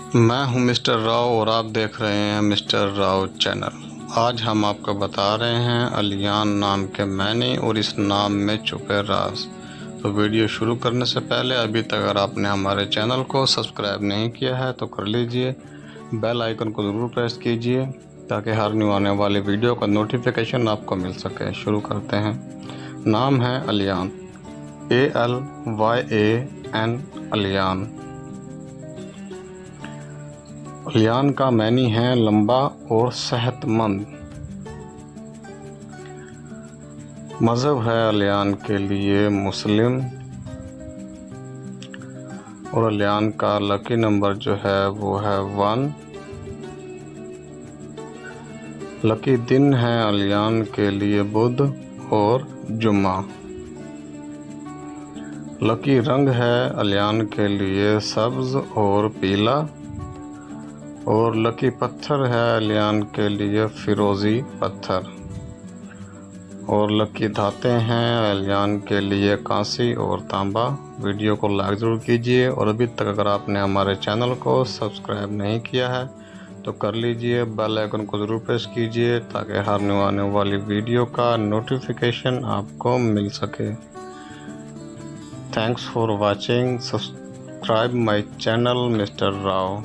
मैं हूं मिस्टर राव और आप देख रहे हैं मिस्टर राव चैनल। आज हम आपको बता रहे हैं अलियान नाम के मायने और इस नाम में छुपे राज। तो वीडियो शुरू करने से पहले अभी तक अगर आपने हमारे चैनल को सब्सक्राइब नहीं किया है तो कर लीजिए, बेल आइकन को ज़रूर प्रेस कीजिए ताकि हर न्यू आने वाली वीडियो का नोटिफिकेशन आपको मिल सके। शुरू करते हैं। नाम है अलियान, ALYAN, अलियान। अलियान का मानी है लंबा और सेहतमंद। मज़हब है अलियान के लिए मुस्लिम और अलियान का लकी नंबर जो है वो है 1। लकी दिन है अलियान के लिए बुध और जुम्मा। लकी रंग है अलियान के लिए सब्ज़ और पीला और लकी पत्थर है अलियान के लिए फिरोज़ी पत्थर और लकी धाते हैं अलियान के लिए कांसी और तांबा। वीडियो को लाइक ज़रूर कीजिए और अभी तक अगर आपने हमारे चैनल को सब्सक्राइब नहीं किया है तो कर लीजिए, बेल आइकन को ज़रूर प्रेस कीजिए ताकि हर न्यू आने वाली वीडियो का नोटिफिकेशन आपको मिल सके। Thanks for watching. Subscribe my channel mister Rao.